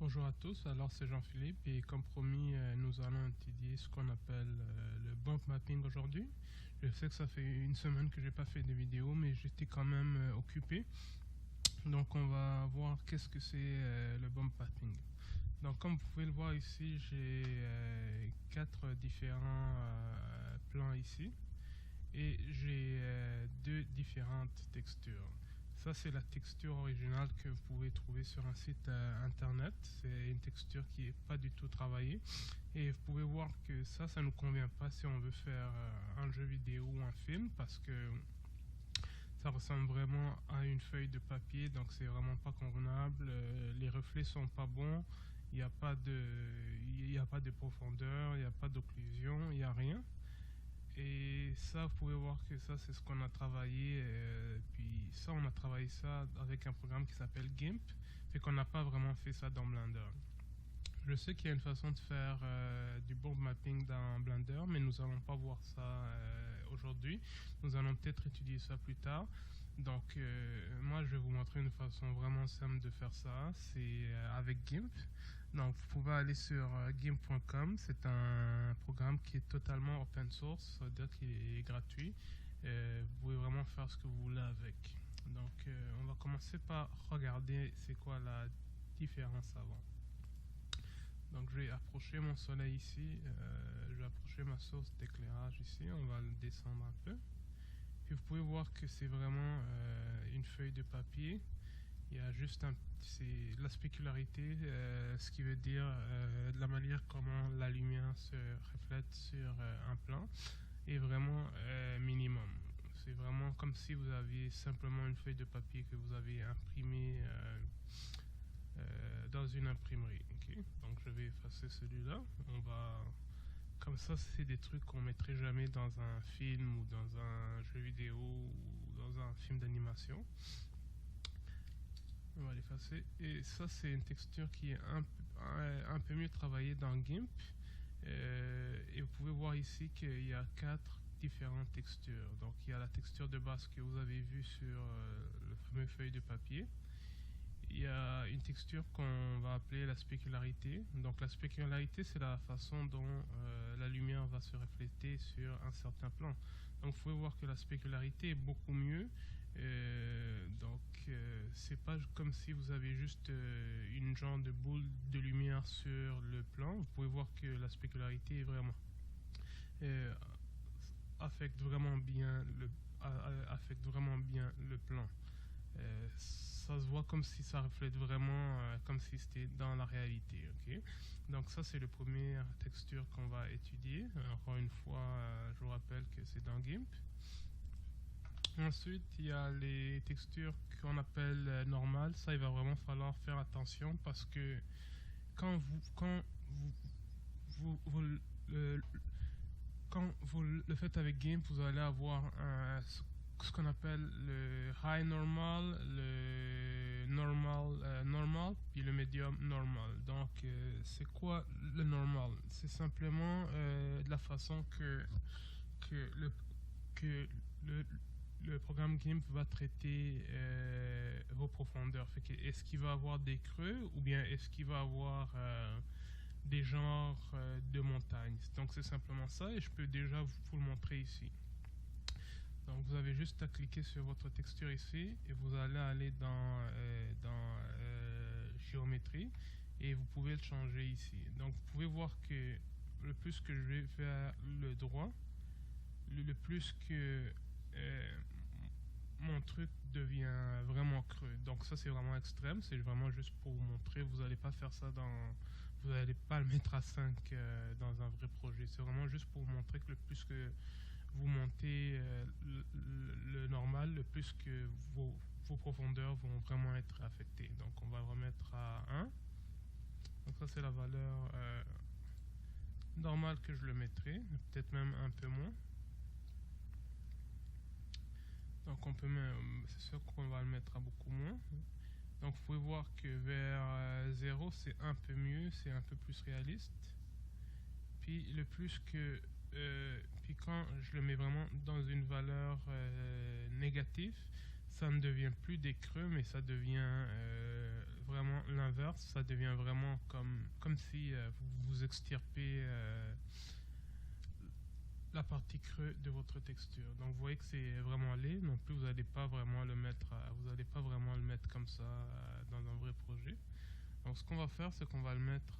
Bonjour à tous, alors c'est Jean-Philippe et comme promis, nous allons étudier ce qu'on appelle le bump mapping aujourd'hui. Je sais que ça fait une semaine que j'ai pas fait de vidéo, mais j'étais quand même occupé. Donc on va voir qu'est-ce que c'est le bump mapping. Donc comme vous pouvez le voir ici, j'ai quatre différents plans ici et j'ai deux différentes textures. Ça, c'est la texture originale que vous pouvez trouver sur un site internet. C'est une texture qui n'est pas du tout travaillée. Et vous pouvez voir que ça ne nous convient pas si on veut faire un jeu vidéo ou un film parce que ça ressemble vraiment à une feuille de papier, donc c'est vraiment pas convenable. Les reflets sont pas bons. Il n'y a pas de profondeur, il n'y a pas d'occlusion, il n'y a rien. Et ça, vous pouvez voir que ça, c'est ce qu'on a travaillé. Puis ça, on a travaillé ça avec un programme qui s'appelle GIMP. Fait qu'on n'a pas vraiment fait ça dans Blender. Je sais qu'il y a une façon de faire du bump mapping dans Blender, mais nous n'allons pas voir ça aujourd'hui. Nous allons peut-être étudier ça plus tard. Donc, moi, je vais vous montrer une façon vraiment simple de faire ça. C'est avec GIMP. Donc, vous pouvez aller sur gimp.com. C'est un programme qui est totalement open source, ça veut dire qu'il est gratuit. Vous pouvez vraiment faire ce que vous voulez avec. Donc, on va commencer par regarder c'est quoi la différence avant. Donc je vais approcher mon soleil ici, je vais approcher ma source d'éclairage ici, on va le descendre un peu. Puis vous pouvez voir que c'est vraiment une feuille de papier. Il y a juste c'est la spécularité, ce qui veut dire de la manière comment la lumière se reflète sur un plan est vraiment minimum. C'est vraiment comme si vous aviez simplement une feuille de papier que vous avez imprimée dans une imprimerie. Okay. Donc je vais effacer celui-là. Comme ça, c'est des trucs qu'on mettrait jamais dans un film ou dans un jeu vidéo ou dans un film d'animation. On va l'effacer. Et ça, c'est une texture qui est un peu mieux travaillée dans GIMP. Et vous pouvez voir ici qu'il y a quatre différentes textures. Donc il y a la texture de base que vous avez vue sur le fameux feuille de papier. Il y a une texture qu'on va appeler la spécularité. Donc la spécularité, c'est la façon dont la lumière va se refléter sur un certain plan. Donc vous pouvez voir que la spécularité est beaucoup mieux. C'est pas comme si vous avez juste une genre de boule de lumière sur le plan. Vous pouvez voir que la spécularité est vraiment affecte vraiment bien le plan. Ça se voit comme si ça reflète vraiment comme si c'était dans la réalité. Okay. Donc ça, c'est la première texture qu'on va étudier. Encore une fois, je vous rappelle que c'est dans GIMP. Ensuite, il y a les textures qu'on appelle normales. Ça, il va vraiment falloir faire attention parce que quand vous le faites avec GIMP, vous allez avoir ce qu'on appelle le high normal, le normal, puis le medium normal. Donc, c'est quoi le normal? C'est simplement de la façon que le programme GIMP va traiter vos profondeurs. Est-ce qu'il va avoir des creux ou bien est-ce qu'il va avoir des genres de montagnes? Donc c'est simplement ça et je peux déjà vous le montrer ici. Donc vous avez juste à cliquer sur votre texture ici et vous allez aller dans géométrie et vous pouvez le changer ici. Donc vous pouvez voir que le plus que je vais vers le droit, le plus que mon truc devient vraiment creux. Donc ça c'est vraiment extrême, c'est vraiment juste pour vous montrer. Vous n'allez pas faire ça vous n'allez pas le mettre à 5 dans un vrai projet. C'est vraiment juste pour vous montrer que le plus que vous montez le normal, le plus que vos profondeurs vont vraiment être affectées. Donc on va le remettre à 1. Donc ça c'est la valeur normale que je le mettrai, peut-être même un peu moins. Donc c'est sûr qu'on va le mettre à beaucoup moins. Donc vous pouvez voir que vers 0 c'est un peu mieux, c'est un peu plus réaliste. Puis puis quand je le mets vraiment dans une valeur négative, ça ne devient plus des creux, mais ça devient vraiment l'inverse, ça devient vraiment comme si vous extirpez la partie creux de votre texture. Donc vous voyez que c'est vraiment laid, non plus vous n'allez pas vraiment le mettre comme ça dans un vrai projet. Donc ce qu'on va faire, c'est qu'on va le mettre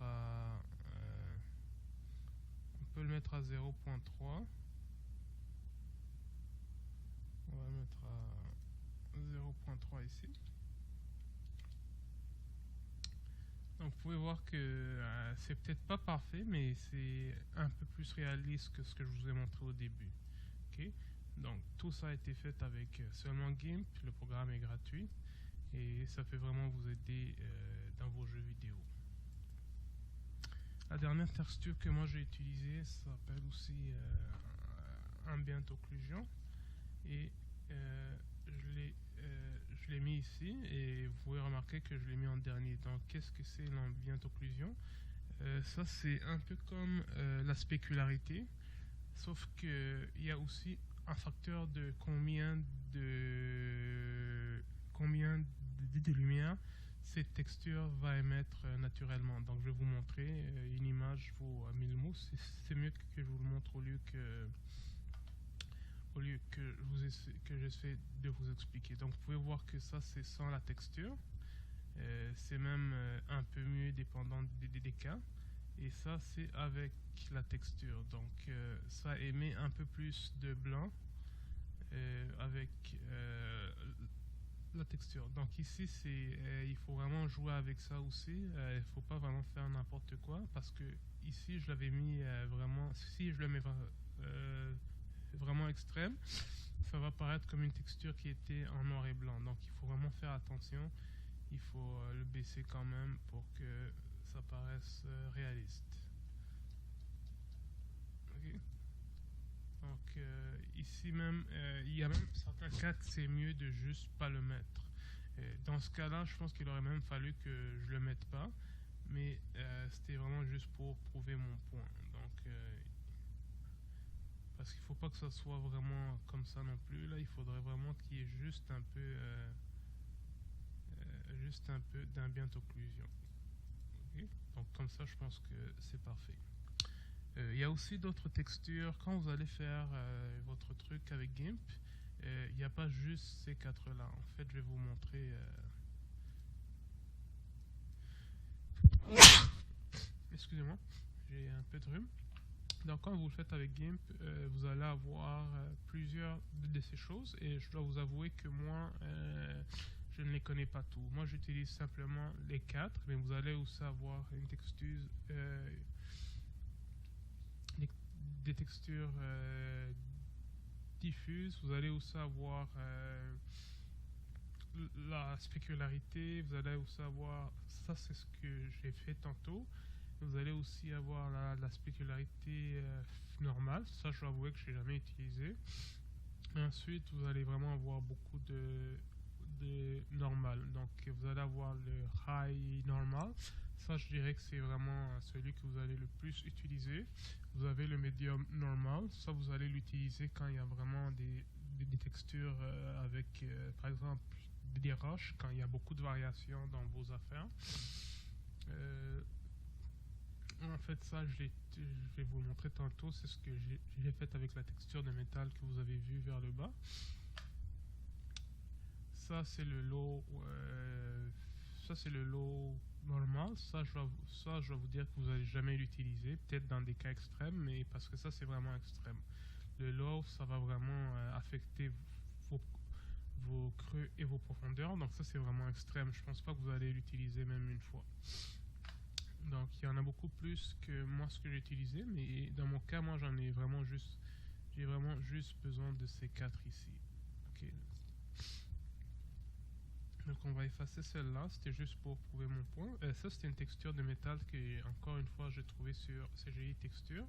on peut le mettre à 0.3. On va le mettre à 0.3 ici. Donc vous pouvez voir que c'est peut-être pas parfait, mais c'est un peu plus réaliste que ce que je vous ai montré au début. Okay. Donc tout ça a été fait avec seulement GIMP, le programme est gratuit et ça peut vraiment vous aider dans vos jeux vidéo. La dernière texture que moi j'ai utilisée s'appelle aussi Ambient Occlusion et je l'ai mis ici et vous pouvez remarquer que je l'ai mis en dernier. Donc qu'est-ce que c'est l'ambient occlusion? Ça c'est un peu comme la spécularité, sauf qu'il y a aussi un facteur de combien de lumière cette texture va émettre naturellement. Donc je vais vous montrer, une image vaut 1000 mots, c'est mieux que je vous le montre au lieu que j'essaie de vous expliquer. Donc vous pouvez voir que ça c'est sans la texture, c'est même un peu mieux dépendant des cas, et ça c'est avec la texture. Donc ça émet un peu plus de blanc avec la texture. Donc ici il faut vraiment jouer avec ça aussi, il faut pas vraiment faire n'importe quoi, parce que ici je l'avais mis vraiment, si je le mets vraiment extrême, ça va paraître comme une texture qui était en noir et blanc. Donc il faut vraiment faire attention, il faut le baisser quand même pour que ça paraisse réaliste. Okay. Donc ici même, il y a même certains cas que c'est mieux de juste pas le mettre. Dans ce cas-là, je pense qu'il aurait même fallu que je le mette pas, mais c'était vraiment juste pour prouver mon point. Donc parce qu'il ne faut pas que ça soit vraiment comme ça non plus. Là, il faudrait vraiment qu'il y ait juste un peu d'ambient occlusion. Okay. Donc comme ça, je pense que c'est parfait. Il y a aussi d'autres textures. Quand vous allez faire votre truc avec GIMP, il n'y a pas juste ces quatre-là. En fait, je vais vous montrer. Excusez-moi, j'ai un peu de rhume. Donc quand vous le faites avec GIMP, vous allez avoir plusieurs de ces choses, et je dois vous avouer que moi, je ne les connais pas tous. Moi j'utilise simplement les quatre, mais vous allez aussi avoir une texture, des textures diffuses, vous allez aussi avoir la spécularité, vous allez aussi avoir, ça c'est ce que j'ai fait tantôt. Vous allez aussi avoir la spécularité normale, ça je dois avouer que je n'ai jamais utilisé. Et ensuite vous allez vraiment avoir beaucoup de normal. Donc vous allez avoir le high normal, ça je dirais que c'est vraiment celui que vous allez le plus utiliser. Vous avez le medium normal, ça vous allez l'utiliser quand il y a vraiment des textures avec par exemple des roches, quand il y a beaucoup de variations dans vos affaires. En fait, ça, je vais vous le montrer tantôt. C'est ce que j'ai fait avec la texture de métal que vous avez vu vers le bas. Ça, c'est le low. Ça, c'est le low normal. Ça, je dois vous dire que vous n'allez jamais l'utiliser. Peut-être dans des cas extrêmes, mais parce que ça, c'est vraiment extrême. Le low, ça va vraiment affecter vos creux et vos profondeurs. Donc ça, c'est vraiment extrême. Je pense pas que vous allez l'utiliser même une fois. Donc il y en a beaucoup plus que moi ce que j'ai utilisé, mais dans mon cas, moi j'ai vraiment juste besoin de ces quatre ici. Okay. Donc on va effacer celle-là, c'était juste pour prouver mon point. Ça c'était une texture de métal que, encore une fois, j'ai trouvé sur CGI Texture.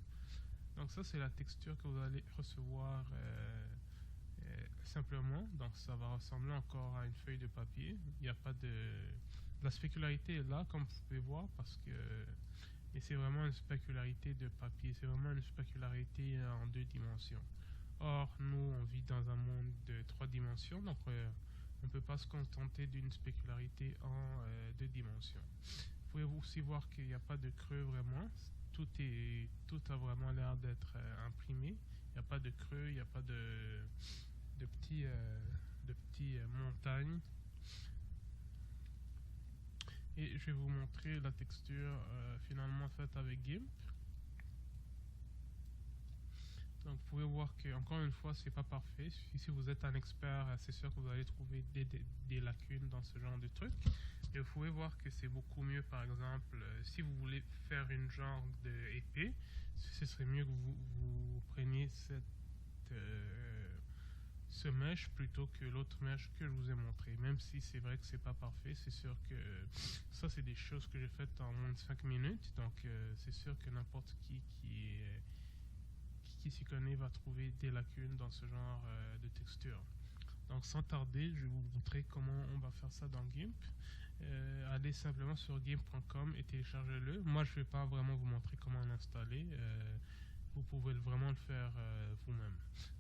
Donc ça c'est la texture que vous allez recevoir simplement. Donc ça va ressembler encore à une feuille de papier. Il n'y a pas de... La spécularité est là, comme vous pouvez voir, parce que... Mais c'est vraiment une spécularité de papier, c'est vraiment une spécularité en 2 dimensions. Or, nous, on vit dans un monde de 3 dimensions, donc On ne peut pas se contenter d'une spécularité en 2 dimensions. Vous pouvez aussi voir qu'il n'y a pas de creux vraiment. Tout a vraiment l'air d'être imprimé. Il n'y a pas de creux, il n'y a pas de petits montagnes. Et je vais vous montrer la texture finalement faite avec GIMP. Donc vous pouvez voir que, encore une fois, c'est pas parfait. Si vous êtes un expert, c'est sûr que vous allez trouver des lacunes dans ce genre de truc. Et vous pouvez voir que c'est beaucoup mieux, par exemple, si vous voulez faire une genre d'épée, ce serait mieux que vous preniez ce mesh plutôt que l'autre mesh que je vous ai montré. Même si c'est vrai que c'est pas parfait, c'est sûr que ça c'est des choses que j'ai faites en moins de 5 minutes. Donc c'est sûr que n'importe qui s'y connaît va trouver des lacunes dans ce genre de texture. Donc sans tarder, je vais vous montrer comment on va faire ça dans GIMP. Allez simplement sur gimp.com et téléchargez-le. Moi je ne vais pas vraiment vous montrer comment l'installer. Vous pouvez vraiment le faire vous-même.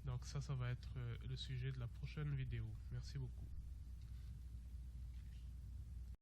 Donc ça va être le sujet de la prochaine vidéo. Merci beaucoup.